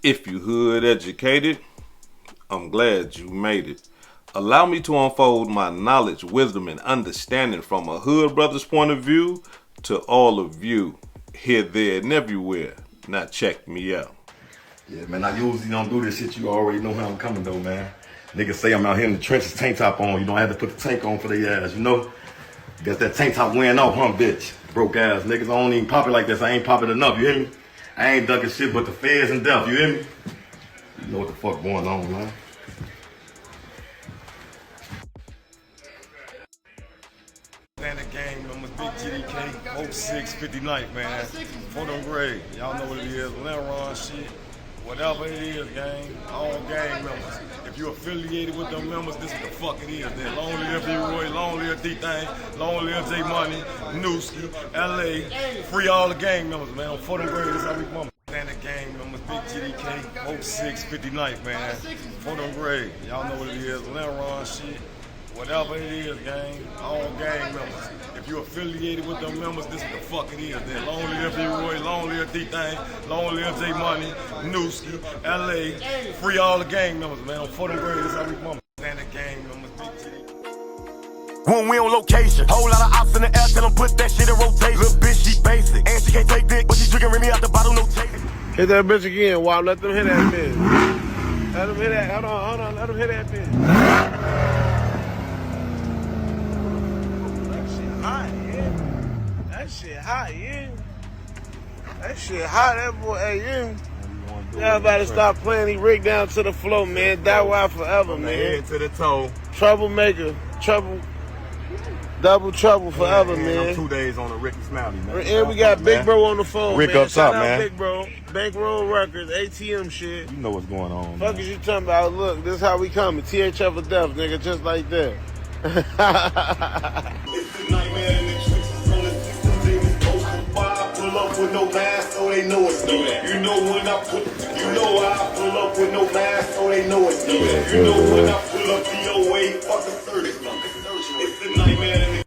If you hood educated, I'm glad you made it. Allow me to unfold my knowledge, wisdom, and understanding from a hood brother's point of view to all of you, here, there, and everywhere. Now check me out. Yeah, man, I usually don't do this shit. You already know how I'm coming, though, man. Niggas say I'm out here in the trenches, tank top on. You don't have to put the tank on for their ass, you know? Got that tank top wearing off, huh, bitch? Broke ass niggas, I don't even pop it like this. I ain't pop it enough, you hear me? I ain't ducking shit but the feds and death, you hear me? You know what the fuck going on, man. Standard game numbers, big GDK, 06, 59th, man. For them grade. Y'all know what it is. Run shit. Whatever it is, gang. All gang members. If you're affiliated with them members, this is the fuck it is. Then long live B-Roy, long live D-Thing, long live J-Money, Newski, LA. Free all the gang members, man. For them grade, this is how we mama. Standard gang numbers, big GDK, 06, 59th, man. For them grade. Y'all know what it is. Run shit. Whatever it is, gang, all gang members. If you're affiliated with them members, this is the fuck it is. Then long live B-Roy, long live D-Thing, long live J-Money, Newski, LA. Free all the gang members, man. For them grade, this is how we mama. Standard gang members, big G. When we on location, whole lot of ops in the air, tell them put that shit in rotation. Little bitch, she basic, and she can't take dick, but she drinking Remy out the bottle, no chasing. Hit that bitch again, Wow. Let them hit that bitch. Let them hit that, hold on, let them hit that bitch. That shit hot, yeah. That shit hot, that boy, hey, yeah. Y'all better stop playing. He rigged down to the floor, man. That why forever, man. Head to the toe. Troublemaker, double trouble forever, man. I'm 2 days on a Ricky Smiley, man. And we got Big Bro on the phone, Rick man. up top, Shout out man. Big Bro, Bankroll Records, ATM shit. You know what's going on, Fuck man. is you talking about? Look, this is how we coming. THF of death, nigga, just like that. It's the nightmare in the streets. From the system, demons, post and fire. Pull up with no mask, so they know it's me. You know when I pull up with no mask, so they know it's me. You know when I pull up DOA, fuck the 30. It's the nightmare in the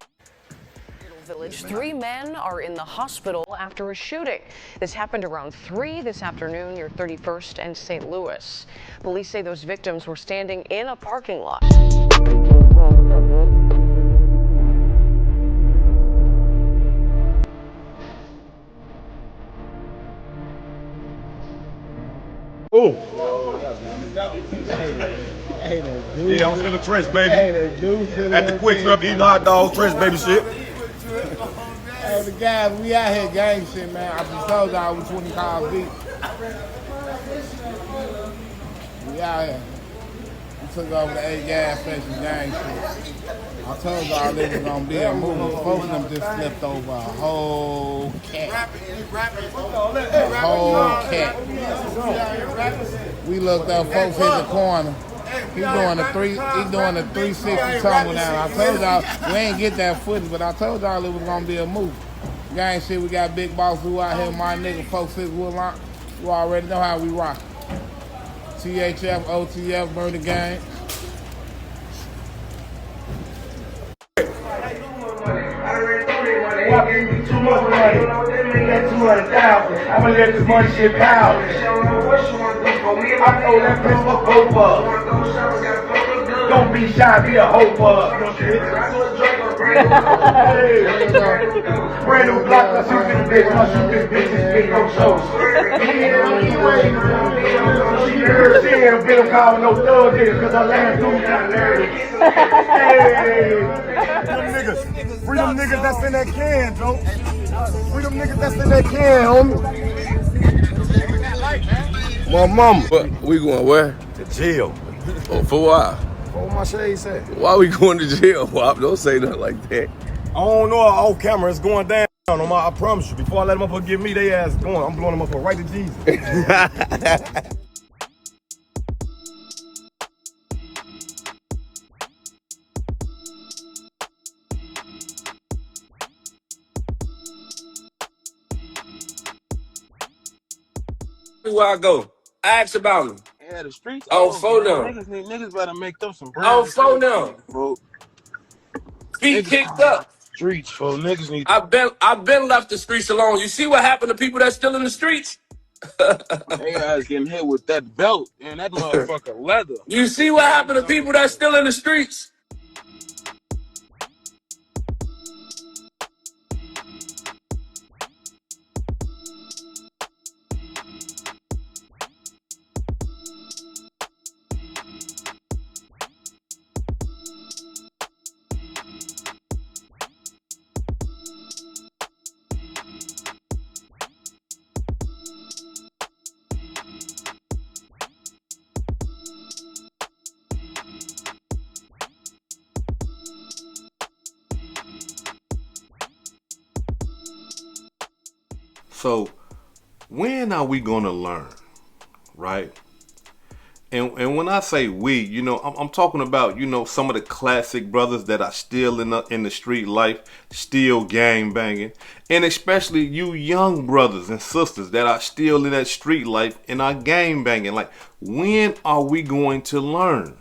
Village. 3 men are in the hospital after a shooting. This happened around 3 this afternoon near 31st and St. Louis. Police say those victims were standing in a parking lot. Oh. Yeah, I'm feeling fresh, baby. Hey, that Deuce. At the quick trip, eating hot dogs, fresh baby shit. Hey, the guys, we out here gang shit, man. I just told y'all we 20 cars deep. We out here. We took over the 8 gas station gang shit. I told y'all there was gonna be a movie. Folks of them just flipped over a whole cat. A whole cat. We looked up, folks hit the corner. He's doing a 360 tumble down. I told y'all we ain't get that footage, but I told y'all it was gonna be a movie. Gang shit, we got Big Boss who out here, my nigga, folks 6 Woodlock. You already know how we rock. THF, OTF, Murder Gang. Too much money. That 200,000. I'ma let this money shit pound. I know that bitch for both of us. Don't be shy, be a hope of us. Brand new block, let's shoot this bitch. Let's shoot this bitch, this bitch no show. She heard him, get him calling no thug niggas, cause I let him do that nervous. Them niggas. Free them niggas that's in that can, Joe. Free them niggas that's in that can, homie. My mama. What, we going where? To jail. Oh, for why? What my shade say? Why we going to jail, Wop? Don't say nothing like that. I don't know, off camera, it's going down. I promise you, before I let them up give me they ass going, I'm blowing them up right to Jesus. Where I go, I asked about him. Yeah, the streets. On phone now. Niggas better make them some bread. On phone now. Feet kicked up. Streets, folks. Niggas need. I've been left the streets alone. You see what happened to people that's still in the streets? They guys getting hit with that belt and that motherfucker leather. You see what happened to people that's still in the streets? So when are we gonna learn, right? And when I say we, you know, I'm talking about, you know, some of the classic brothers that are still in the street life, still gang banging, and especially you young brothers and sisters that are still in that street life and are gang banging. Like, when are we going to learn?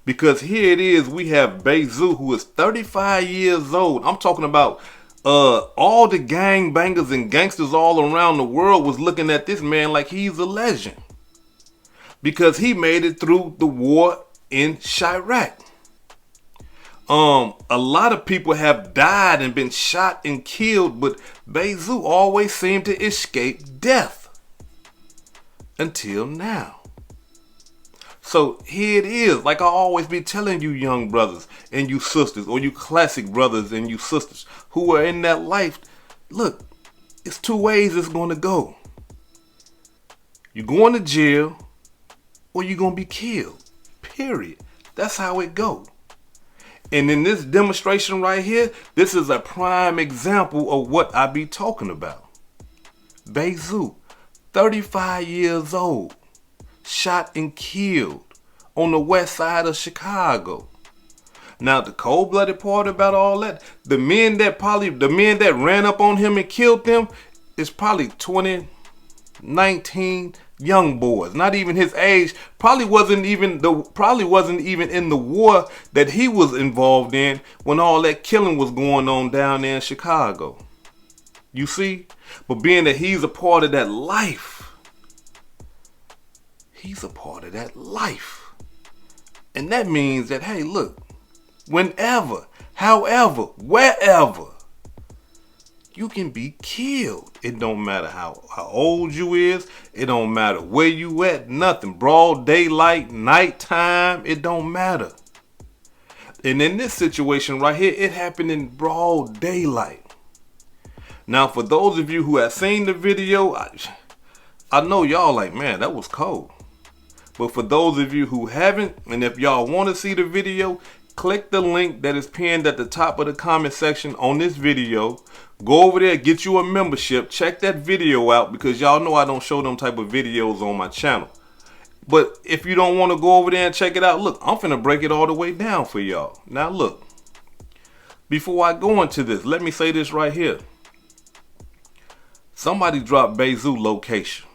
Because here it is, we have Bayzoo, who is 35 years old. I'm talking about all the gang bangers and gangsters all around the world was looking at this man like he's a legend. Because he made it through the war in Chiraq. A lot of people have died and been shot and killed, but Bayzoo always seemed to escape death. Until now. So here it is, like I always be telling you young brothers and you sisters, or you classic brothers and you sisters who are in that life. Look, it's two ways it's going to go. You're going to jail or you're going to be killed. Period. That's how it go. And in this demonstration right here, this is a prime example of what I be talking about. Bayzoo, 35 years old. Shot and killed on the west side of Chicago. Now the cold-blooded part about all that, the men that ran up on him and killed them is probably 20, 19 young boys, not even his age. Probably wasn't even in the war that he was involved in when all that killing was going on down there in Chicago. You see? But being that he's a part of that life, he's a part of that life. And that means that, hey, look, whenever, however, wherever, you can be killed. It don't matter how old you is. It don't matter where you at. Nothing. Broad daylight, nighttime. It don't matter. And in this situation right here, it happened in broad daylight. Now, for those of you who have seen the video, I know y'all like, man, that was cold. But for those of you who haven't, and if y'all want to see the video, click the link that is pinned at the top of the comment section on this video. Go over there, get you a membership, check that video out, because y'all know I don't show them type of videos on my channel. But if you don't want to go over there and check it out, look, I'm finna break it all the way down for y'all. Now look, before I go into this, let me say this right here. Somebody dropped Bayzoo location.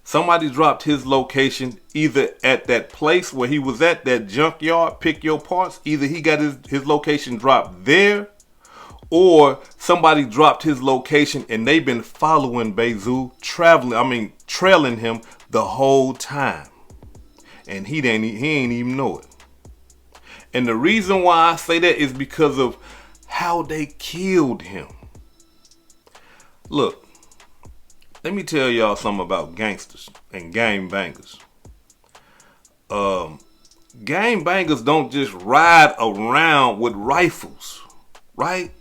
Somebody dropped his location either at that place where he was at, that junkyard, pick your parts. Either he got his location dropped there, or somebody dropped his location and they've been following Bayzoo, trailing him the whole time. And he ain't even know it. And the reason why I say that is because of how they killed him. Look. Let me tell y'all something about gangsters and gang bangers. Gang bangers don't just ride around with rifles, right?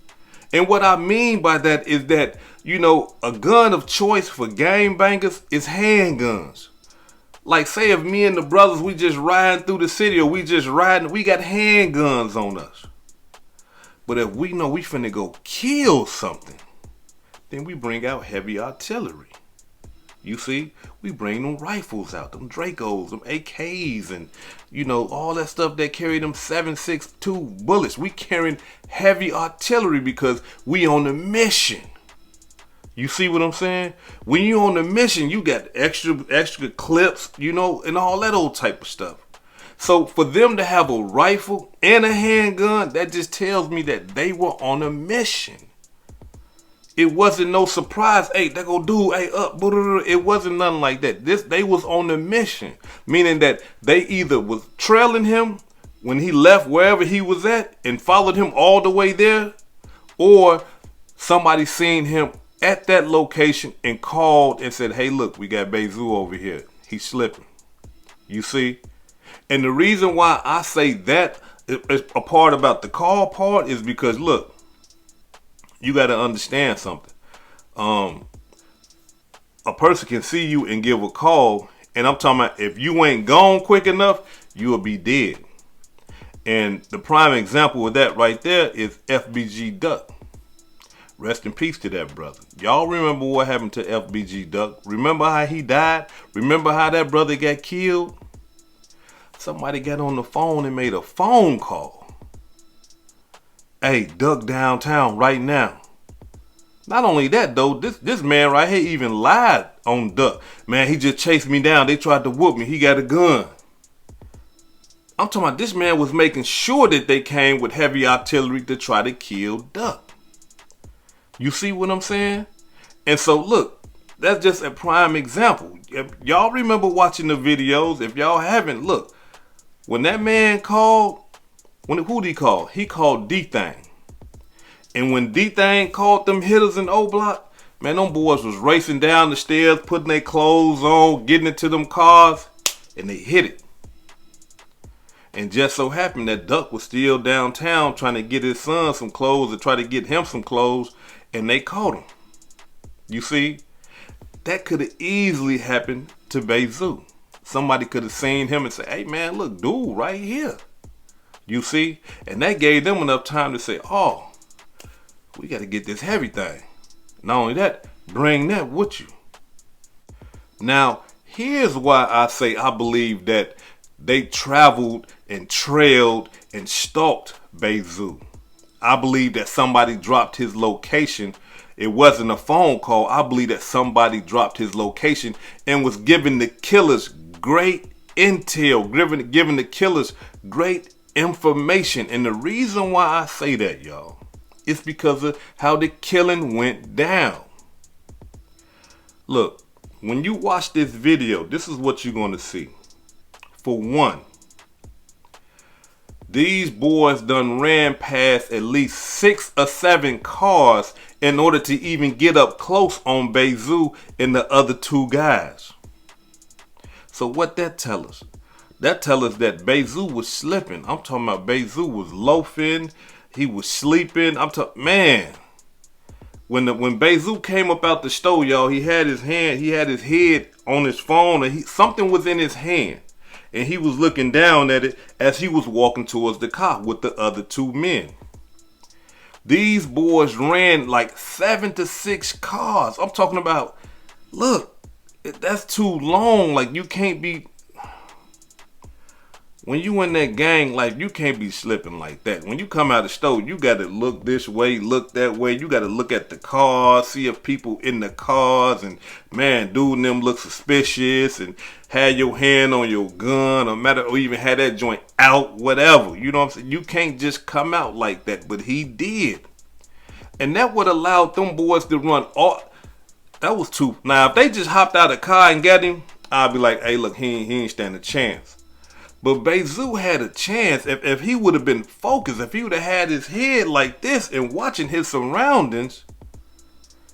And what I mean by that is that, you know, a gun of choice for gang bangers is handguns. Like, say if me and the brothers, we just riding through the city, or we just riding, we got handguns on us. But if we know we finna go kill something, then we bring out heavy artillery. You see, we bring them rifles out, them Dracos, them AKs, and, you know, all that stuff that carry them 7.62 bullets. We carrying heavy artillery because we on a mission. You see what I'm saying? When you on a mission, you got extra clips, you know, and all that old type of stuff. So for them to have a rifle and a handgun, that just tells me that they were on a mission. It wasn't no surprise. Hey, they go dude. Hey, up. It wasn't nothing like that. They was on the mission, meaning that they either was trailing him when he left wherever he was at and followed him all the way there, or somebody seen him at that location and called and said, hey, look, we got Bayzoo over here. He's slipping. You see? And the reason why I say that is a part about the call part is because, look, you got to understand something. A person can see you and give a call, and I'm talking about if you ain't gone quick enough, you will be dead. And the prime example of that right there is FBG Duck. Rest in peace to that brother. Y'all remember what happened to FBG Duck? Remember how he died? Remember how that brother got killed? Somebody got on the phone and made a phone call. Hey, Duck downtown right now. Not only that though, this man right here even lied on Duck. Man, he just chased me down. They tried to whoop me. He got a gun. I'm talking about this man was making sure that they came with heavy artillery to try to kill Duck. You see what I'm saying? And so look, that's just a prime example. If y'all remember watching the videos, if y'all haven't, look, when that man called, who did he call? He called D-Thang. And when D-Thang called them hitters in O-Block, man, them boys was racing down the stairs, putting their clothes on, getting into them cars, and they hit it. And just so happened that Duck was still downtown trying to get his son some clothes or try to get him some clothes, and they caught him. You see, that could have easily happened to Bayzoo. Somebody could have seen him and said, hey man, look, dude right here. You see, and that gave them enough time to say, oh, we got to get this heavy thing. Not only that, bring that with you. Now, here's why I say I believe that they traveled and trailed and stalked Bayzoo. I believe that somebody dropped his location. It wasn't a phone call. I believe that somebody dropped his location and was giving the killers great intel, giving the killers great information. And the reason why I say that, y'all, is because of how the killing went down. Look, when you watch this video, this is what you're going to see. For one, these boys done ran past at least 6 or 7 cars in order to even get up close on Bayzoo and the other 2 guys. So what that tell us? That tell us that Bayzoo was slipping. I'm talking about Bayzoo was loafing. He was sleeping. I'm talking, man. When Bayzoo came up out the store, y'all, he had his head on his phone, and something was in his hand. And he was looking down at it as he was walking towards the car with the other 2 men. These boys ran like 7 to 6 cars. I'm talking about, look, that's too long. Like, you can't be, when you in that gang life, you can't be slipping like that. When you come out of the store, you got to look this way, look that way. You got to look at the cars, see if people in the cars, and man, dude and them look suspicious, and have your hand on your gun, or even have that joint out, whatever. You know what I'm saying? You can't just come out like that, but he did. And that would allow them boys to run all. That was too. Now, if they just hopped out of the car and got him, I'd be like, hey, look, he ain't stand a chance. But Bayzoo had a chance. If he would have been focused, if he would have had his head like this and watching his surroundings,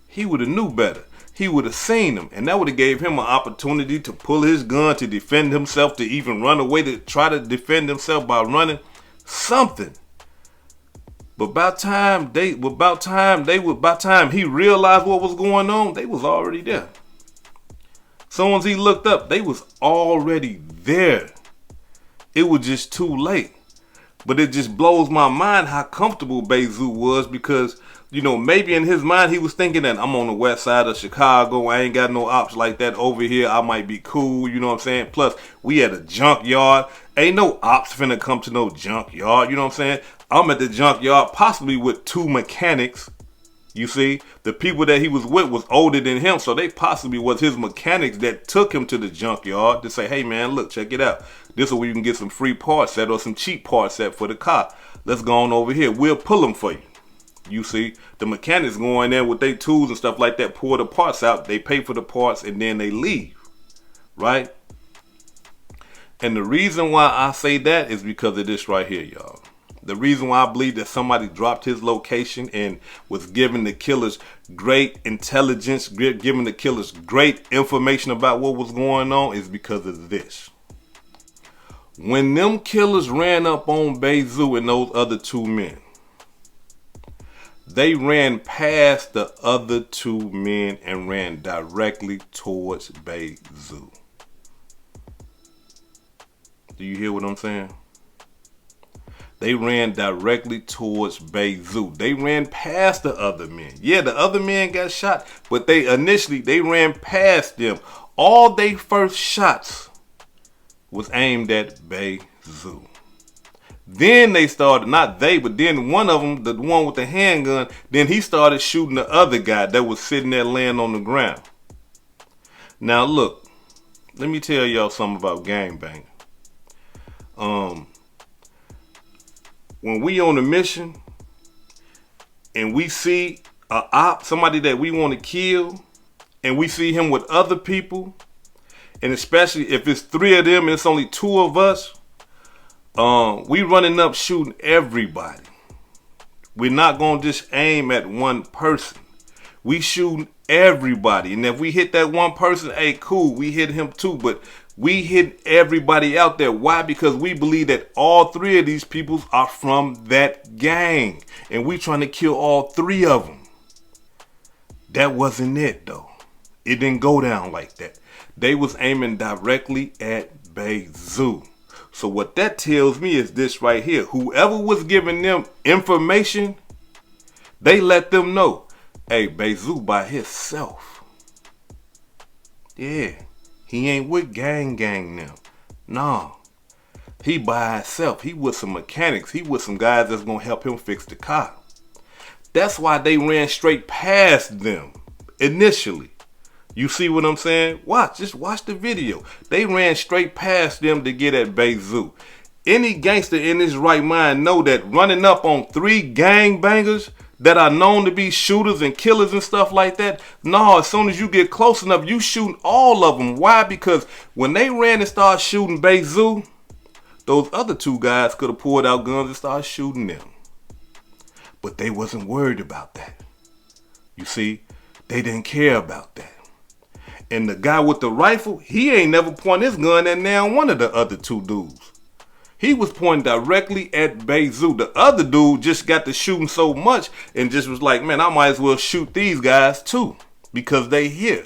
he would have knew better. He would have seen them, and that would have gave him an opportunity to pull his gun, to defend himself, to even run away, to try to defend himself by running something. But by time he realized what was going on, they was already there. Soon as he looked up, they was already there. It was just too late. But it just blows my mind how comfortable Bayzoo was, because, you know, maybe in his mind he was thinking that I'm on the west side of Chicago. I ain't got no ops like that over here. I might be cool, you know what I'm saying? Plus, we at a junkyard. Ain't no ops finna come to no junkyard, you know what I'm saying? I'm at the junkyard possibly with 2 mechanics. You see, the people that he was with was older than him, so they possibly was his mechanics that took him to the junkyard to say, hey man, look, check it out. This is where you can get some free parts set or some cheap parts set for the car. Let's go on over here. We'll pull them for you. You see, the mechanics go in there with their tools and stuff like that, pour the parts out, they pay for the parts, and then they leave, right? And the reason why I say that is because of this right here, y'all. The reason why I believe that somebody dropped his location and was giving the killers great intelligence, giving the killers great information about what was going on is because of this. When them killers ran up on Bayzoo and those other two men, they ran past the other two men and ran directly towards Bayzoo. Do you hear what I'm saying? They ran directly towards Bayzoo. They ran past the other men. Yeah, the other men got shot, but they ran past them. All they first shots was aimed at Bayzoo. Then they started, not they, but then one of them, the one with the handgun, then he started shooting the other guy that was sitting there laying on the ground. Now look, let me tell y'all something about gangbanging. When we on a mission and we see a op, somebody that we want to kill, and we see him with other people, and especially if it's 3 of them and it's only 2 of us, we running up shooting everybody. We're not going to just aim at one person. We shooting everybody. And if we hit that one person, hey, cool, we hit him too. But we hit everybody out there. Why? Because we believe that all 3 of these people are from that gang. And we trying to kill all 3 of them. That wasn't it, though. It didn't go down like that. They was aiming directly at Bayzoo. So what that tells me is this right here. Whoever was giving them information, they let them know, hey, Bayzoo by himself. Yeah, he ain't with gang now. Nah, he by himself. He with some mechanics. He with some guys that's going to help him fix the car. That's why they ran straight past them initially. You see what I'm saying? Just watch the video. They ran straight past them to get at Bayzoo. Any gangster in his right mind know that running up on 3 gangbangers that are known to be shooters and killers and stuff like that, no, as soon as you get close enough, you shooting all of them. Why? Because when they ran and started shooting Bayzoo, those other 2 guys could have pulled out guns and started shooting them. But they wasn't worried about that. You see, they didn't care about that. And the guy with the rifle, he ain't never pointed his gun at now one of the other 2 dudes. He was pointing directly at Bayzoo. The other dude just got to shooting so much and just was like, man, I might as well shoot these guys too because they here.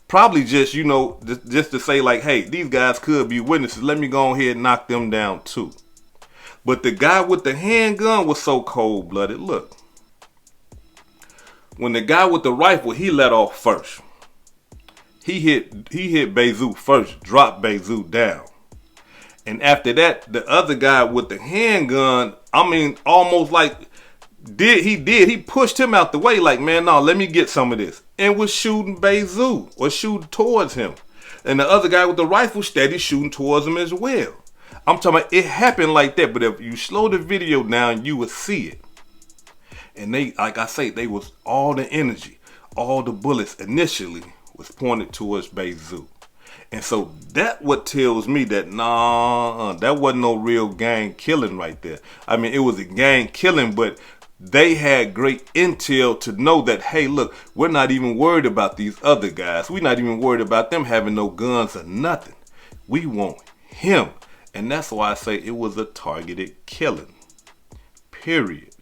Probably just, just to say like, hey, these guys could be witnesses. Let me go ahead and knock them down too. But the guy with the handgun was so cold-blooded. Look, when the guy with the rifle, he let off first. He hit Bayzoo first, dropped Bayzoo down. And after that, the other guy with the handgun, almost like he pushed him out the way like, man, no, let me get some of this. And was shooting Bayzoo, or shooting towards him. And the other guy with the rifle steady shooting towards him as well. I'm talking about, it happened like that, but if you slow the video down, you will see it. And they, like I say, they was all the energy, all the bullets initially was pointed towards Bayzoo. And so that what tells me that that wasn't no real gang killing right there. I mean, it was a gang killing, but they had great intel to know that, hey, look, we're not even worried about these other guys. We're not even worried about them having no guns or nothing. We want him. And that's why I say it was a targeted killing. Period.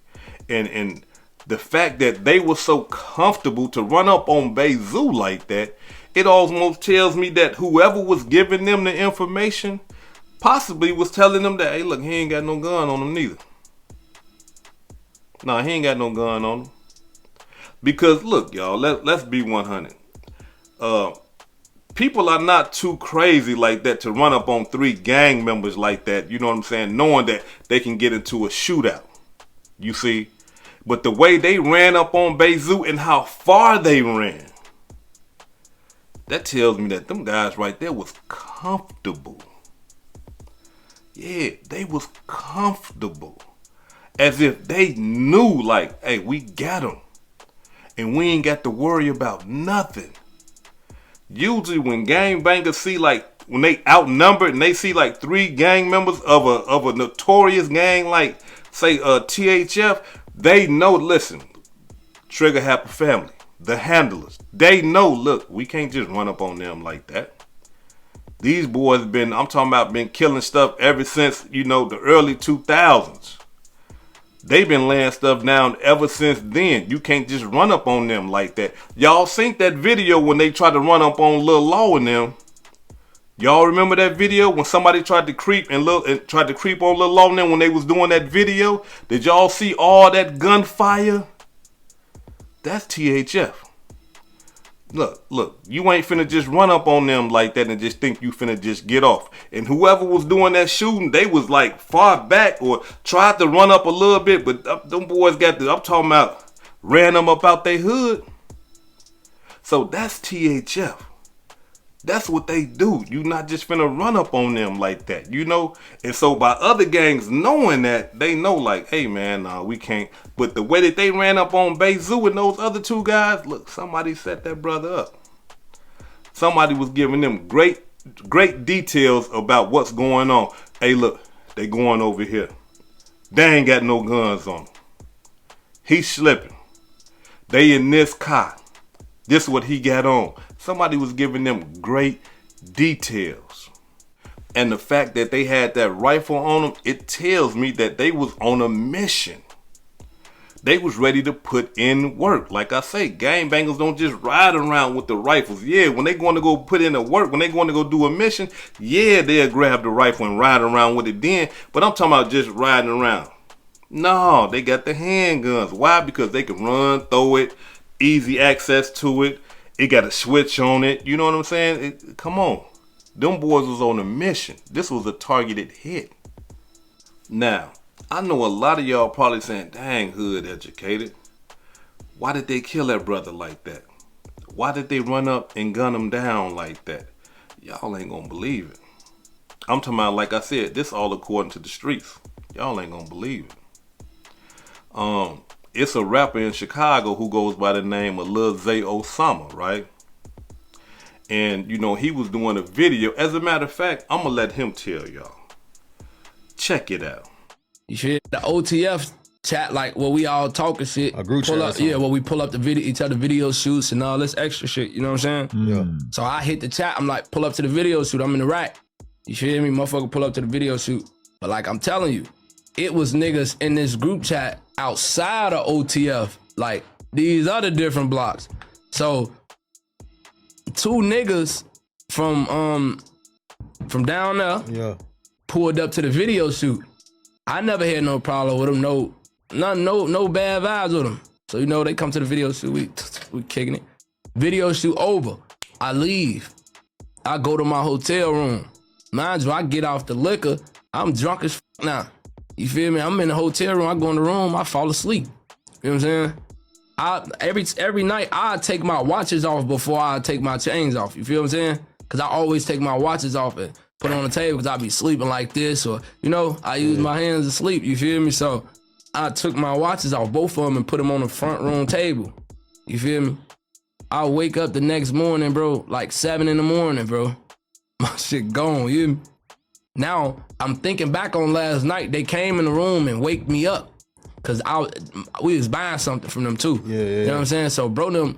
And the fact that they were so comfortable to run up on Bayzoo like that, it almost tells me that whoever was giving them the information possibly was telling them that, hey, look, he ain't got no gun on him neither. No, he ain't got no gun on him. Because, look, y'all, let's be 100. People are not too crazy like that to run up on 3 gang members like that, you know what I'm saying, knowing that they can get into a shootout. You see? But the way they ran up on Bayzoo and how far they ran, that tells me that them guys right there was comfortable. Yeah, they was comfortable. As if they knew, like, hey, we got them. And we ain't got to worry about nothing. Usually when gangbangers see, like, when they outnumbered and they see like 3 gang members of a notorious gang, like say THF, they know, listen, Trigger Happy Family, the handlers, they know, look, we can't just run up on them like that. These boys been killing stuff ever since, you know, the early 2000s. They've been laying stuff down ever since then. You can't just run up on them like that. Y'all seen that video when they tried to run up on Lil Law and them. Y'all remember that video when somebody tried to creep on Lil Law and them when they was doing that video? Did y'all see all that gunfire? That's THF. Look, you ain't finna just run up on them like that and just think you finna just get off. And whoever was doing that shooting, they was like far back or tried to run up a little bit, but them boys I'm talking about, ran them up out their hood. So that's THF. That's what they do. You not just finna run up on them like that, you know? And so by other gangs knowing that, they know like, hey man, nah, we can't. But the way that they ran up on Bayzoo and those other 2 guys, look, somebody set that brother up. Somebody was giving them great details about what's going on. Hey look, they going over here. They ain't got no guns on them. He's slipping. They in this car. This is what he got on. Somebody was giving them great details. And the fact that they had that rifle on them, it tells me that they was on a mission. They was ready to put in work. Like I say, gangbangers don't just ride around with the rifles. Yeah, when they going to go put in the work, when they going to go do a mission, yeah, they'll grab the rifle and ride around with it then. But I'm talking about just riding around. No, they got the handguns. Why? Because they can run, throw it, easy access to it. It got a switch on it. You know what I'm saying? Come on. Them boys was on a mission. This was a targeted hit. Now, I know a lot of y'all probably saying, dang, hood educated. Why did they kill that brother like that? Why did they run up and gun him down like that? Y'all ain't gonna believe it. I'm talking about, like I said, this all according to the streets. Y'all ain't gonna believe it. It's a rapper in Chicago who goes by the name of Lil Zay Osama, right? And, you know, he was doing a video. As a matter of fact, I'm going to let him tell y'all. Check it out. You feel the OTF chat, like, where we all talking shit. A group chat. Yeah, where we pull up the video, each other video shoots and all this extra shit, you know what I'm saying? Yeah. So I hit the chat, I'm like, pull up to the video shoot, I'm in the rack. You feel me? Motherfucker pull up to the video shoot. But like I'm telling you, it was niggas in this group chat outside of OTF, like these other different blocks. So 2 niggas from down there pulled up to the video shoot. I never had no problem with them, no bad vibes with them. So you know they come to the video shoot, we kicking it. Video shoot over, I leave. I go to my hotel room. Mind you, I get off the liquor, I'm drunk as f now. You feel me? I'm in the hotel room, I go in the room, I fall asleep. You know what I'm saying? Every night I take my watches off before I take my chains off. You feel what I'm saying? Cause I always take my watches off and put it on the table cause I be sleeping like this, or you know, I use my hands to sleep, you feel me? So I took my watches off, both of them, and put them on the front room table. You feel me? I wake up the next morning, bro, like 7 in the morning, bro. My shit gone, you hear me? Now, I'm thinking back on last night, they came in the room and wake me up. Cause we was buying something from them too. You know what I'm saying? So bro,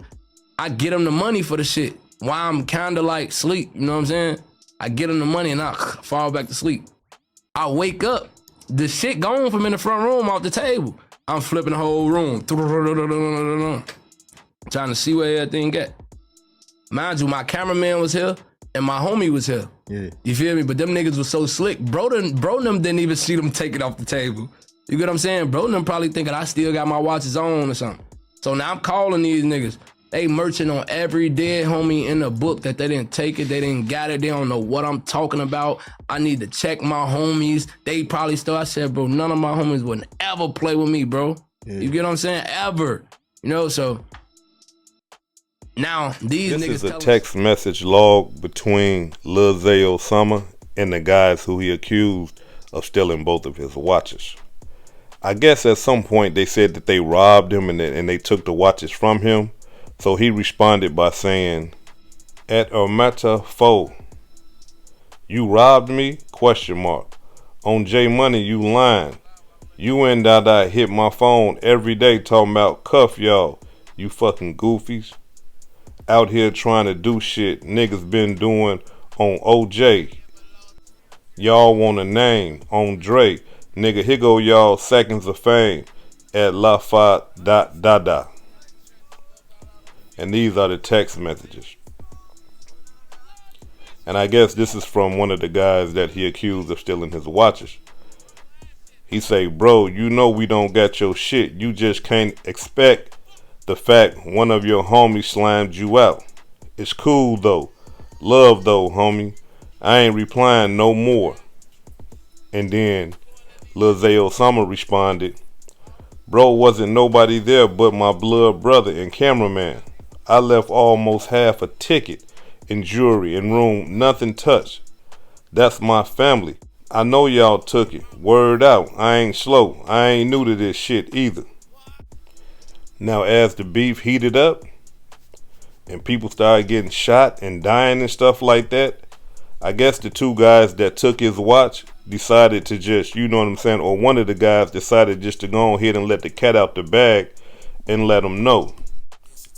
I get them the money for the shit while I'm kinda like sleep, you know what I'm saying? I get them the money and I fall back to sleep. I wake up, the shit gone from in the front room off the table. I'm flipping the whole room. Trying to see where everything at. Mind you, my cameraman was here and my homie was here. Yeah. You feel me? But them niggas was so slick. Bro them didn't even see them take it off the table. You get what I'm saying? Bro them probably thinking I still got my watches on or something. So now I'm calling these niggas. They merching on every dead homie in the book that they didn't take it, they didn't got it, they don't know what I'm talking about. I need to check my homies. They probably still, I said, bro, none of my homies would ever play with me, bro. Yeah. You get what I'm saying? Ever. You know, so now these niggas. This is a text message log between Lil Zay Osama and the guys who he accused of stealing both of his watches. I guess at some point they said that they robbed him and they took the watches from him. So he responded by saying, "At a matter foe, you robbed me? Question mark. On J Money, you lying. You and Dada hit my phone every day talking about cuff y'all, you fucking goofies. Out here trying to do shit niggas been doing on OJ. Y'all want a name on Dre. Nigga, here go y'all seconds of fame at La And these are the text messages. And I guess this is from one of the guys that he accused of stealing his watches. He say, bro, you know we don't got your shit. You just can't expect the fact one of your homies slimed you out. It's cool though. Love though, homie. I ain't replying no more. And then Lil Zay Osama responded, bro, wasn't nobody there but my blood brother and cameraman. I left almost half a ticket and jewelry and room, nothing touched. That's my family. I know y'all took it. Word out. I ain't slow. I ain't new to this shit either. Now as the beef heated up and people started getting shot and dying and stuff like that, I guess the two guys that took his watch decided to just, you know what I'm saying, or one of the guys decided just to go ahead and let the cat out the bag and let them know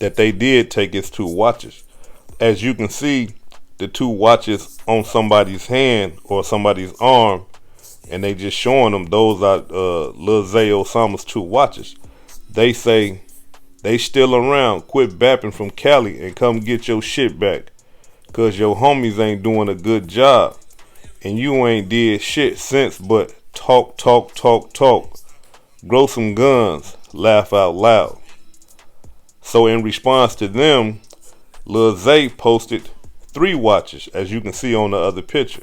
that they did take his two watches. As you can see, the two watches on somebody's hand or somebody's arm, and they just showing them those are Lil Zay Osama's two watches. They say they still around. Quit bapping from Cali and come get your shit back, cause your homies ain't doing a good job, and you ain't did shit since but talk. Grow some guns, laugh out loud. So in response to them, Lil Zay posted 3 watches, as you can see on the other picture.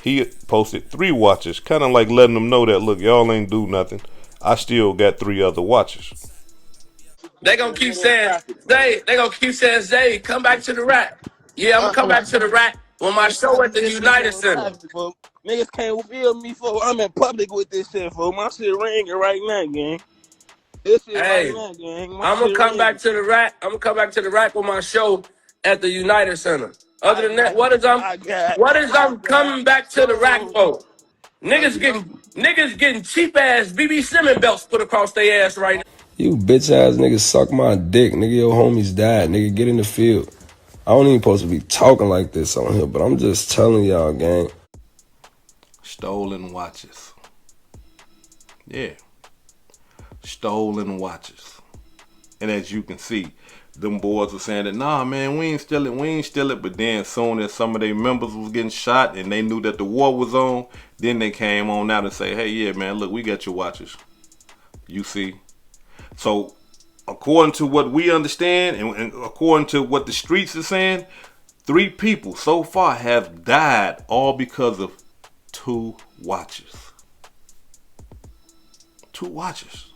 He posted 3 watches, kind of like letting them know that, look, y'all ain't do nothing. I still got 3 other watches. They gonna keep saying, Zay, come back to the rack. Yeah, I'm gonna come back to the rack on my show at the United Center. Niggas can't feel me, for I'm in public with this shit, for my shit ringing right now, gang. This shit right now, gang. I'm gonna come back to the rack. I'm gonna come back to the rack on my show at the United Center. Other than that, what is I'm coming back to the rack for? Niggas getting cheap ass BB Simmons belts put across their ass right now. You bitch ass niggas suck my dick. Nigga, your homies died. Nigga, get in the field. I don't even supposed to be talking like this on here, but I'm just telling y'all, gang. Stolen watches. Yeah. Stolen watches. And as you can see, them boys were saying that, nah, man, we ain't steal it. But then soon as some of their members was getting shot and they knew that the war was on, then they came on out and say, hey, yeah, man, look, we got your watches. You see? So, according to what we understand and according to what the streets are saying, 3 people so far have died all because of 2 watches. 2 watches.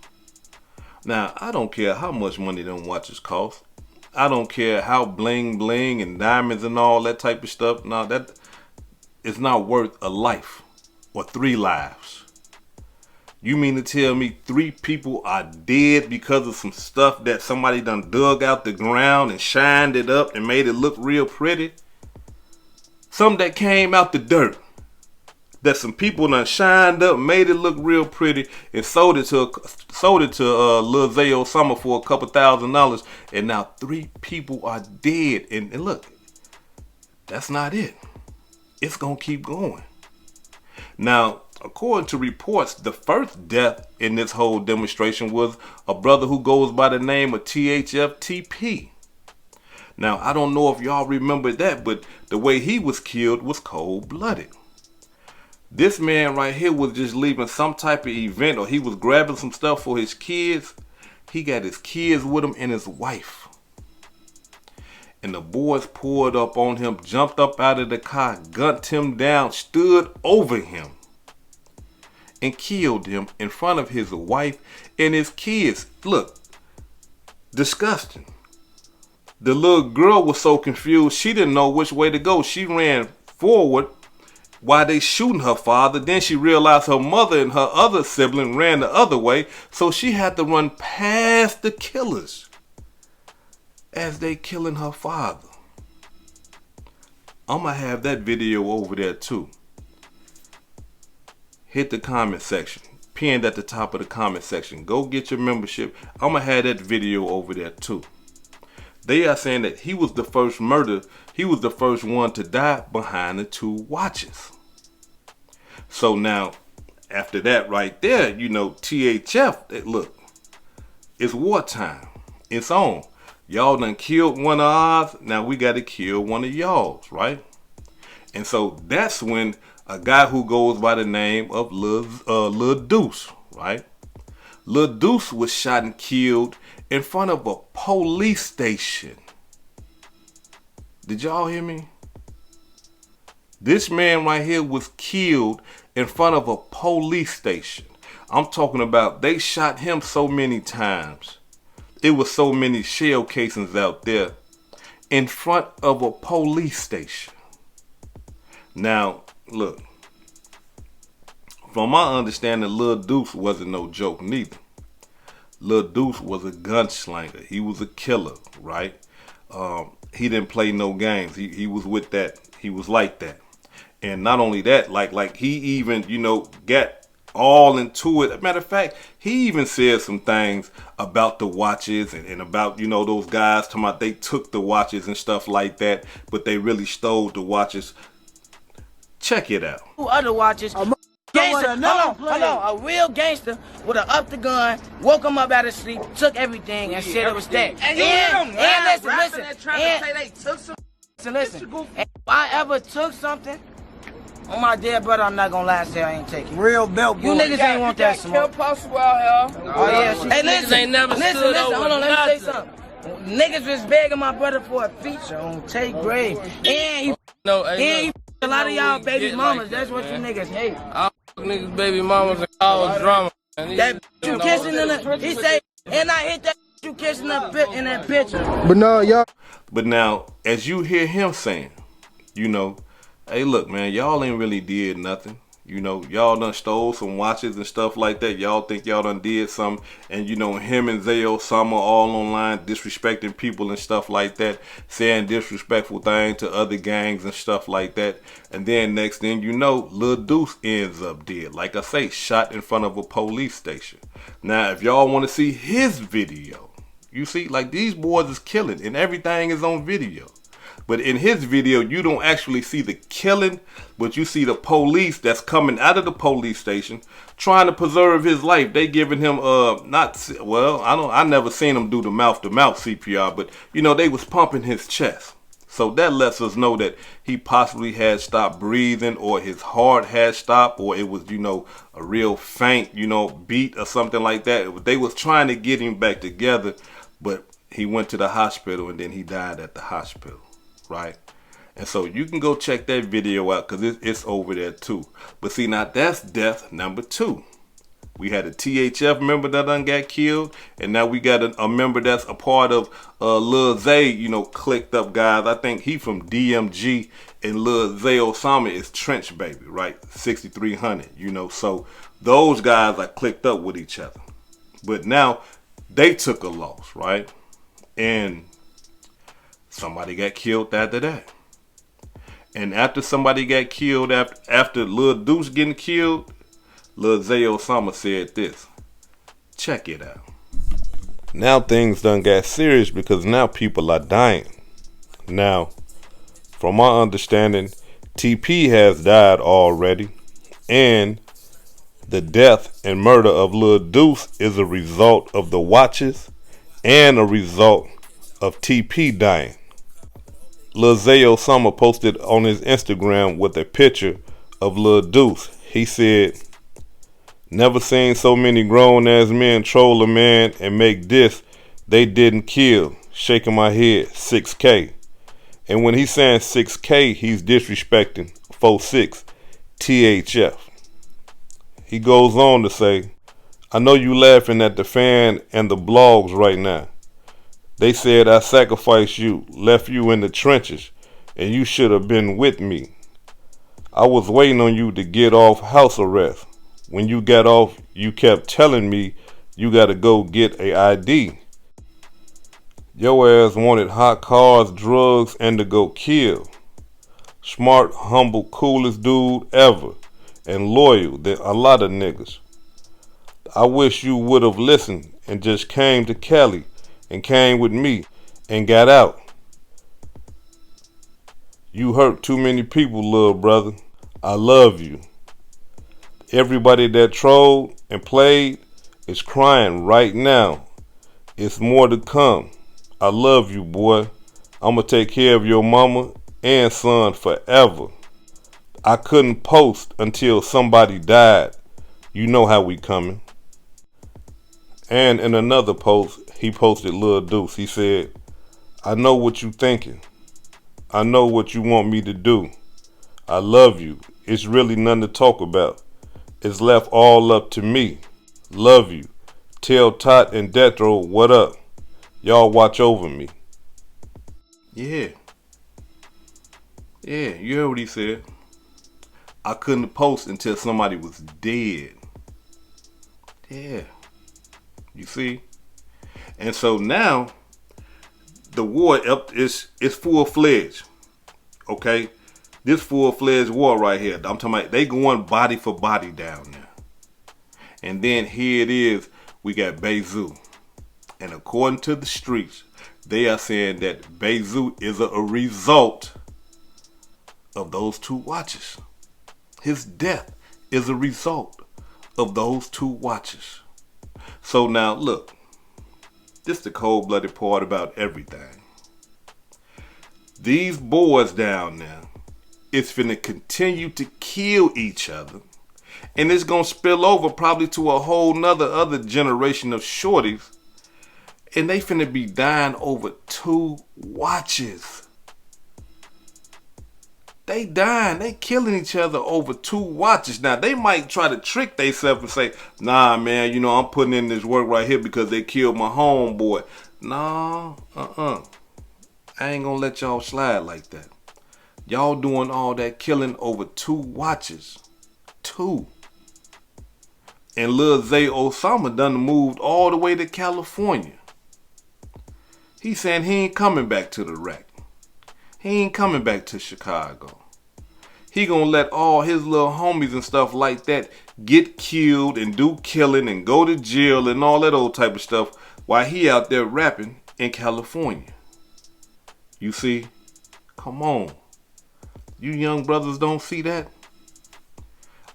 Now, I don't care how much money them watches cost. I don't care how bling bling and diamonds and all that type of stuff. No, that is not worth a life or 3 lives. You mean to tell me 3 people are dead because of some stuff that somebody done dug out the ground and shined it up and made it look real pretty? Something that came out the dirt, that some people done shined up, made it look real pretty, and sold it to Lil Zay Osama for a couple $1,000, and now 3 people are dead. And look, that's not it. It's gonna keep going. Now, according to reports, the first death in this whole demonstration was a brother who goes by the name of THF TP. Now, I don't know if y'all remember that, but the way he was killed was cold-blooded. This man right here was just leaving some type of event, or he was grabbing some stuff for his kids. He got his kids with him and his wife. And the boys pulled up on him, jumped up out of the car, gunned him down, stood over him, and killed him in front of his wife and his kids. Look, disgusting. The little girl was so confused, she didn't know which way to go. She ran forward while they shooting her father. Then she realized her mother and her other sibling ran the other way, so she had to run past the killers as they killing her father. I'm gonna have that video over there too. Hit the comment section, pinned at the top of the comment section. Go get your membership. I'm gonna have that video over there too. They are saying that he was the first murder. He was the first one to die behind the 2 watches. So now, after that right there, you know, THF, look, it's wartime. It's on. Y'all done killed one of ours. Now we got to kill one of y'all's, right? And so that's when a guy who goes by the name of Lil Deuce, right? Lil Deuce was shot and killed in front of a police station. Did y'all hear me? This man right here was killed in front of a police station. I'm talking about they shot him so many times. It was so many shell casings out there in front of a police station. Now, look, from my understanding, Lil Deuce wasn't no joke neither. Lil Deuce was a gunslinger. He was a killer, right? He didn't play no games. He was with that. He was like that. And not only that, like he even, you know, got all into it. Matter of fact, he even said some things about the watches and about, you know, those guys talking about they took the watches and stuff like that, but they really stole the watches. Check it out. Other watches. Gangster, hold on, a real gangster would have upped the gun, woke him up out of sleep, took everything, and said it was that. And listen, if I ever took something, on my dead brother, I'm not gonna lie and say I ain't taking. Real belt. You niggas ain't want that smoke. Possible out here. Oh yeah, hey listen, ain't never listen, hold on, let me say something. Niggas was begging my brother for a feature on Take Grave, and he a lot of y'all baby mamas. That's what you niggas hate. Niggas baby mamas and all drama. That you kissing in the, he say, and I hit that you kissing in that picture. But no, y'all. But now, as you hear him saying, you know, hey, look, man, y'all ain't really did nothing. You know, y'all done stole some watches and stuff like that. Y'all think y'all done did something. And, you know, him and Osama all online disrespecting people and stuff like that. Saying disrespectful things to other gangs and stuff like that. And then next thing you know, Lil Deuce ends up dead. Like I say, shot in front of a police station. Now, if y'all want to see his video, you see, like these boys is killing and everything is on video. But in his video, you don't actually see the killing, but you see the police that's coming out of the police station trying to preserve his life. They giving him I never seen him do the mouth-to-mouth CPR, but you know, they was pumping his chest. So that lets us know that he possibly had stopped breathing, or his heart had stopped, or it was, you know, a real faint, you know, beat or something like that. They was trying to get him back together, but he went to the hospital and then he died at the hospital. Right? And so you can go check that video out because it's over there too. But see, now that's death number 2. We had a THF member that done got killed, and now we got a member that's a part of Lil Zay, you know, clicked up guys. I think he from DMG, and Lil Zay Osama is Trench Baby, right? 6300, you know. So those guys are clicked up with each other. But now they took a loss, right? And somebody got killed after that. And after somebody got killed, after Lil Deuce getting killed, Lil Zay Osama said this. Check it out. Now things done got serious because now people are dying. Now, from my understanding, TP has died already. And the death and murder of Lil Deuce is a result of the watches and a result of TP dying. Lil Zay Osama posted on his Instagram with a picture of Lil Deuce. He said, "Never seen so many grown ass men troll a man and make this they didn't kill. Shaking my head, 6K. And when he's saying 6K, he's disrespecting 46 THF. He goes on to say, "I know you laughing at the fan and the blogs right now. They said I sacrificed you, left you in the trenches, and you should have been with me. I was waiting on you to get off house arrest. When you got off, you kept telling me you gotta go get a ID. Your ass wanted hot cars, drugs, and to go kill. Smart, humble, coolest dude ever, and loyal than a lot of niggas. I wish you would have listened and just came to Cali and came with me and got out. You hurt too many people, little brother. I love you. Everybody that trolled and played is crying right now. It's more to come. I love you, boy. I'ma take care of your mama and son forever. I couldn't post until somebody died. You know how we coming. And in another post, he posted Lil Deuce. He said, I know what you thinking. I know what you want me to do. I love you. It's really nothing to talk about. It's left all up to me. Love you. Tell Tot and Detro what up. Y'all watch over me. Yeah. Yeah, you heard what he said. I couldn't post until somebody was dead. Yeah. You see? And so now, the war is full-fledged. Okay? This full-fledged war right here. I'm talking about they going body for body down there. And then here it is, we got Bayzoo. And according to the streets, they are saying that Bayzoo is a result of those two watches. His death is a result of those two watches. So now look, this is the cold-blooded part about everything. These boys down there is finna continue to kill each other, and it's gonna spill over probably to a whole nother other generation of shorties, and they finna be dying over two watches. They dying, they killing each other over two watches. Now, they might try to trick themselves and say, nah, man, you know, I'm putting in this work right here because they killed my homeboy. Nah, I ain't gonna let y'all slide like that. Y'all doing all that killing over two watches. Two. And Lil Zay Osama done moved all the way to California. He saying he ain't coming back to the rack. He ain't coming back to Chicago. He gonna let all his little homies and stuff like that get killed and do killing and go to jail and all that old type of stuff while he out there rapping in California. You see? Come on. You young brothers don't see that?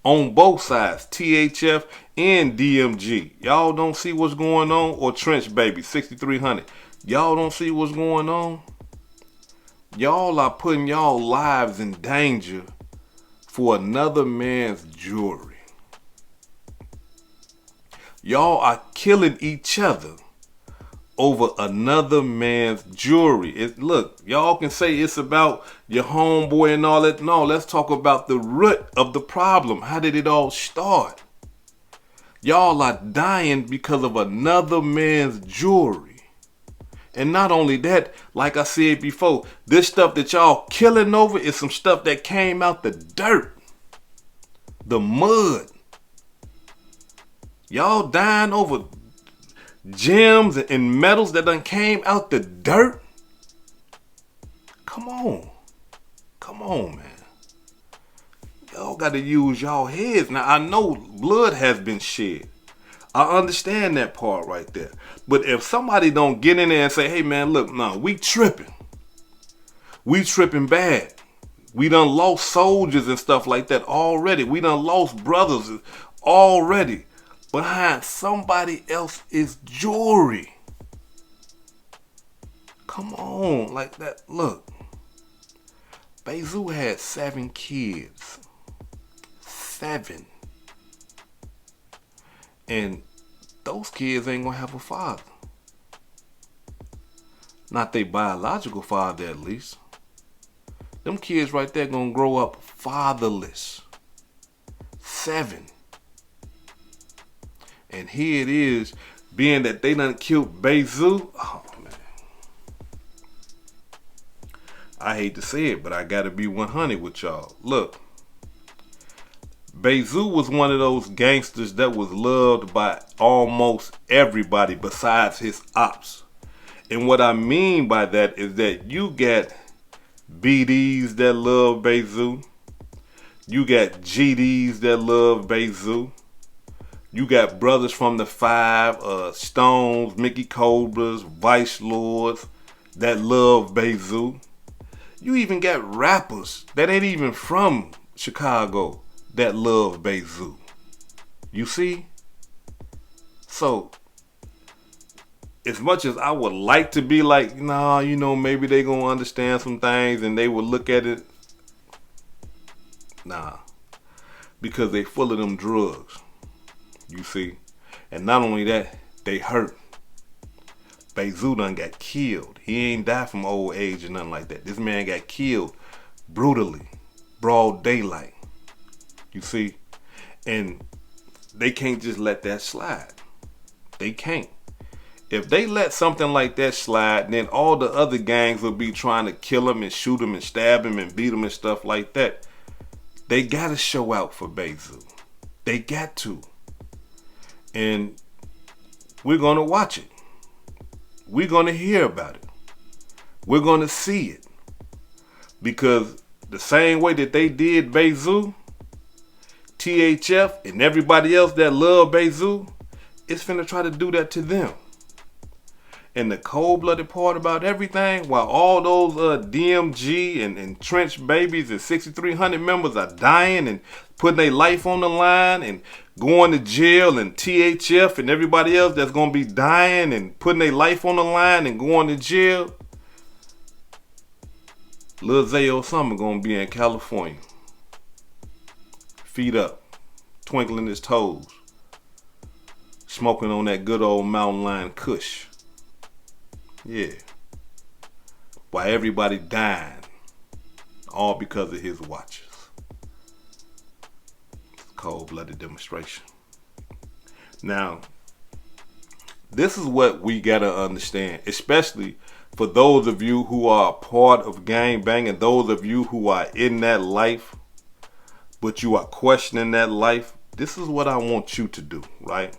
On both sides, THF and DMG. Y'all don't see what's going on? Or Trench Baby, 6300. Y'all don't see what's going on? Y'all are putting y'all lives in danger for another man's jewelry. Y'all are killing each other over another man's jewelry. Look, y'all can say it's about your homeboy and all that. No, let's talk about the root of the problem. How did it all start? Y'all are dying because of another man's jewelry. And not only that, like I said before, this stuff that y'all killing over is some stuff that came out the dirt, the mud. Y'all dying over gems and metals that done came out the dirt. Come on. Come on, man. Y'all got to use y'all heads. Now, I know blood has been shed. I understand that part right there. But if somebody don't get in there and say, hey, man, look, no, we tripping. We tripping bad. We done lost soldiers and stuff like that already. We done lost brothers already behind somebody else's jewelry. Come on, like that. Look, Bayzoo had 7 kids. 7. And those kids ain't gonna have a father. Not their biological father, at least. Them kids right there gonna grow up fatherless. 7. And here it is, being that they done killed Bayzoo. Oh, man. I hate to say it, but I gotta be 100 with y'all. Look, Bayzoo was one of those gangsters that was loved by almost everybody besides his ops. And what I mean by that is that you got BDs that love Bayzoo. You got GDs that love Bayzoo. You got brothers from the Five, Stones, Mickey Cobras, Vice Lords that love Bayzoo. You even got rappers that ain't even from Chicago that love Bayzoo. You see? So, as much as I would like to be like, nah, you know, maybe they gonna understand some things and they will look at it. Nah. Because they full of them drugs. You see? And not only that, they hurt. Bayzoo done got killed. He ain't died from old age or nothing like that. This man got killed brutally. Broad daylight. You see? And they can't just let that slide. They can't. If they let something like that slide, then all the other gangs will be trying to kill him and shoot him and stab him and beat him and stuff like that. They gotta show out for Bayzoo. They got to. And we're gonna watch it. We're gonna hear about it. We're gonna see it. Because the same way that they did Bayzoo, THF and everybody else that love Bayzoo, it's finna try to do that to them. And the cold-blooded part about everything, while all those DMG and Trench babies and 6300 members are dying and putting their life on the line and going to jail, and THF and everybody else that's going to be dying and putting their life on the line and going to jail, Lil Zay Osama going to be in California. Feet up, twinkling his toes, smoking on that good old mountain lion kush. Yeah. While everybody dying, all because of his watches. Cold-blooded demonstration. Now, this is what we gotta understand, especially for those of you who are a part of gangbang and those of you who are in that life, but you are questioning that life. This is what I want you to do, right?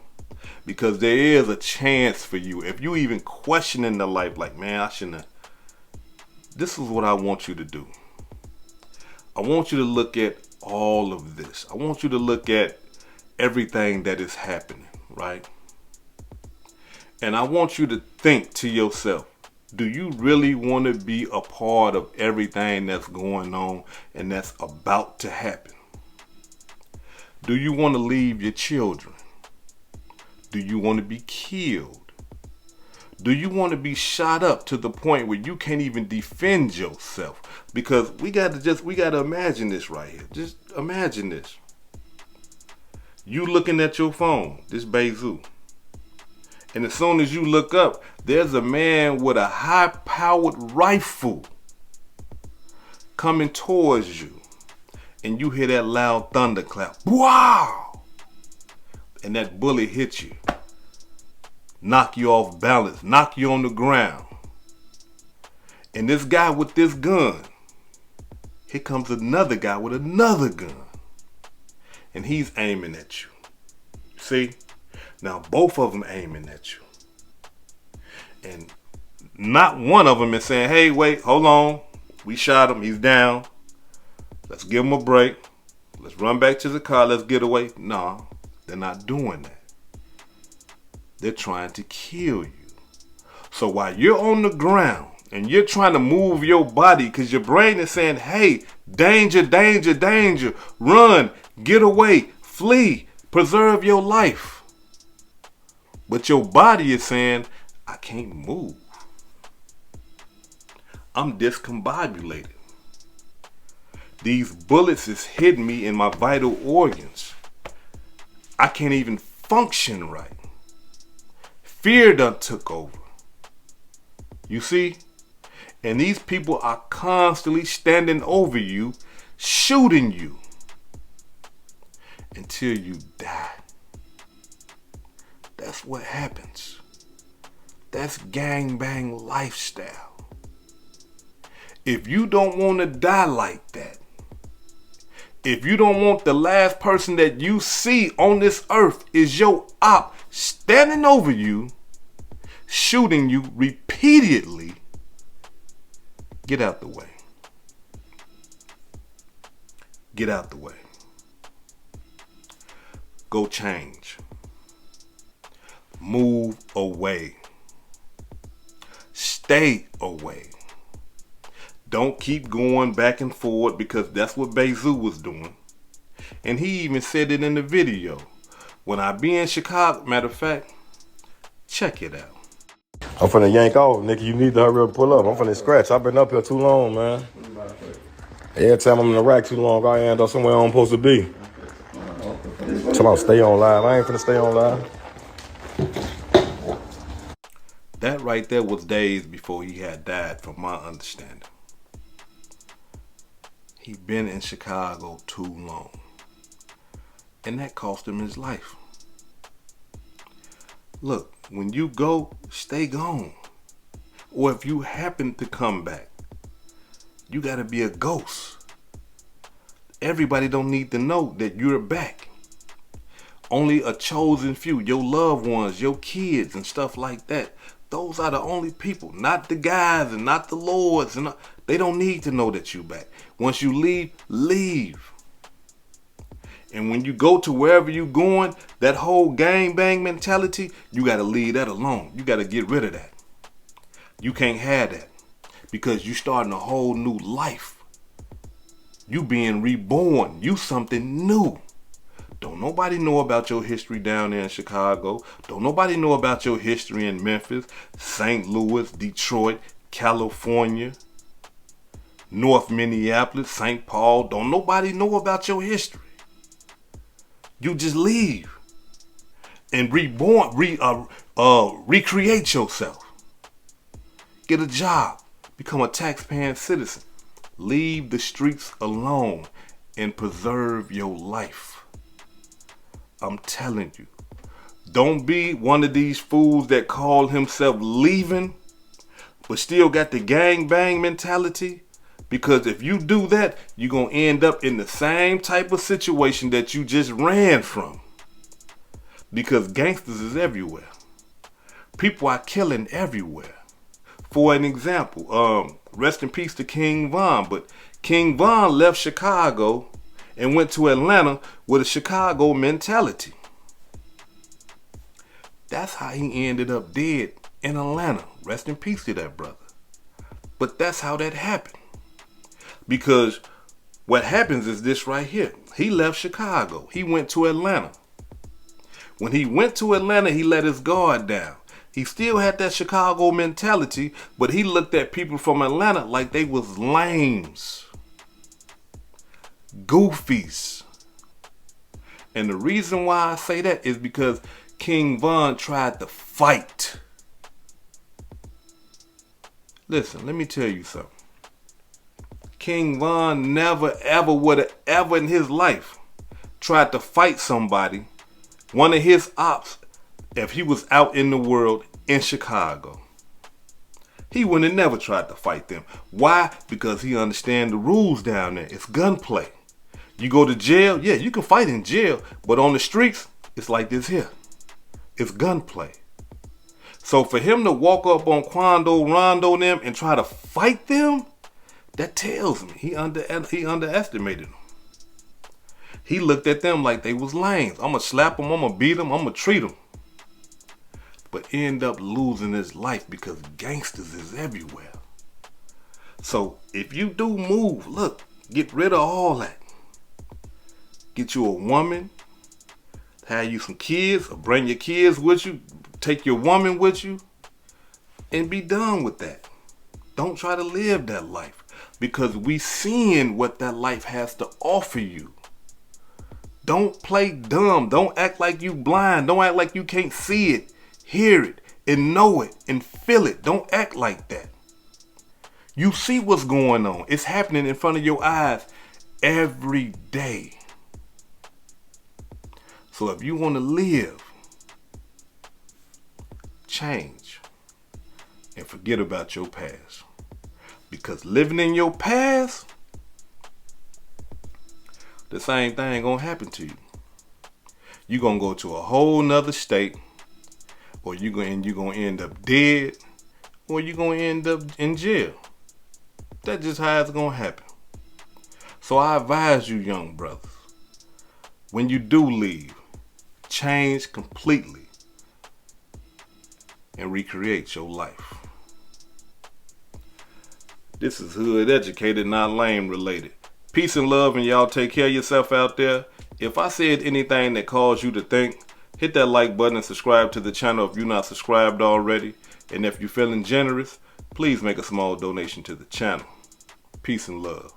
Because there is a chance for you. If you even questioning the life, like, man, I shouldn't have. This is what I want you to do. I want you to look at all of this. I want you to look at everything that is happening, right? And I want you to think to yourself, do you really want to be a part of everything that's going on and that's about to happen? Do you want to leave your children? Do you want to be killed? Do you want to be shot up to the point where you can't even defend yourself? Because we got to imagine this right here. Just imagine this. You looking at your phone, this Bayzoo. And as soon as you look up, there's a man with a high-powered rifle coming towards you. And you hear that loud thunderclap. Wow! And that bullet hits you. Knock you off balance. Knock you on the ground. And this guy with this gun, here comes another guy with another gun. And he's aiming at you. See? Now both of them aiming at you. And not one of them is saying, hey, wait, hold on. We shot him. He's down. Let's give him a break. Let's run back to the car. Let's get away. No, they're not doing that. They're trying to kill you. So while you're on the ground and you're trying to move your body because your brain is saying, hey, danger, danger, danger, run, get away, flee, preserve your life. But your body is saying, I can't move. I'm discombobulated. These bullets is hitting me in my vital organs. I can't even function right. Fear done took over. You see? And these people are constantly standing over you, shooting you until you die. That's what happens. That's gangbang lifestyle. If you don't want to die like that, If you don't want the last person that you see on this earth is your op standing over you, shooting you repeatedly, get out the way. Get out the way. Go change. Move away. Stay away. Don't keep going back and forward, because that's what Bayzoo was doing. And he even said it in the video. When I be in Chicago, matter of fact, check it out. I'm finna yank off, nigga. You need to hurry up and pull up. I'm finna scratch. I've been up here too long, man. Every time I'm in the rack too long, I end up somewhere I'm supposed to be. Tell me, stay on live. I ain't finna stay on live. That right there was days before he had died, from my understanding. He been in Chicago too long. And that cost him his life. Look, when you go, stay gone. Or if you happen to come back, you gotta be a ghost. Everybody don't need to know that you're back. Only a chosen few, your loved ones, your kids and stuff like that. Those are the only people, not the guys and not the lords. And they don't need to know that you back. Once you leave, leave. And when you go to wherever you going, that whole gang bang mentality, you got to leave that alone. You got to get rid of that. You can't have that, because you starting a whole new life. You being reborn. You something new. Don't nobody know about your history down there in Chicago. Don't nobody know about your history in Memphis, St. Louis, Detroit, California, North Minneapolis, St. Paul. Don't nobody know about your history. You just leave and reborn, recreate yourself. Get a job. Become a taxpaying citizen. Leave the streets alone and preserve your life. I'm telling you. Don't be one of these fools that call himself leaving, but still got the gang bang mentality. Because if you do that, you're going to end up in the same type of situation that you just ran from. Because gangsters is everywhere. People are killing everywhere. For an example, rest in peace to King Von, but King Von left Chicago and went to Atlanta with a Chicago mentality. That's how he ended up dead in Atlanta. Rest in peace to that brother. But that's how that happened. Because what happens is this right here. He left Chicago. He went to Atlanta. When he went to Atlanta, he let his guard down. He still had that Chicago mentality, but he looked at people from Atlanta like they was lames, goofies. And the reason why I say that is because King Von tried to fight. Listen, let me tell you something. King Von never ever would have ever in his life tried to fight somebody, one of his ops, if he was out in the world in Chicago. He wouldn't have never tried to fight them. Why? Because he understands the rules down there. It's gunplay. You go to jail, yeah, you can fight in jail, but on the streets, it's like this here. It's gunplay. So for him to walk up on Quando, Rondo them and try to fight them, that tells me he underestimated them. He looked at them like they was lames. I'm going to slap them, I'm going to beat them, I'm going to treat them. But end up losing his life because gangsters is everywhere. So if you do move, look, get rid of all that. Get you a woman, have you some kids, or bring your kids with you, take your woman with you, and be done with that. Don't try to live that life, because we seeing what that life has to offer you. Don't play dumb. Don't act like you blind. Don't act like you can't see it, hear it, and know it, and feel it. Don't act like that. You see what's going on. It's happening in front of your eyes every day. So if you want to live, change and forget about your past. Because living in your past, the same thing gonna happen to you. You gonna go to a whole nother state, or you gonna end up dead, or you gonna end up in jail. That's just how it's gonna happen. So I advise you, young brothers, when you do leave, change completely and recreate your life. This is Hood Educated, not Lame Related. Peace and love, and y'all take care of yourself out there. If I said anything that caused you to think, hit that like button and subscribe to the channel if you're not subscribed already. And if you're feeling generous, please make a small donation to the channel. Peace and love.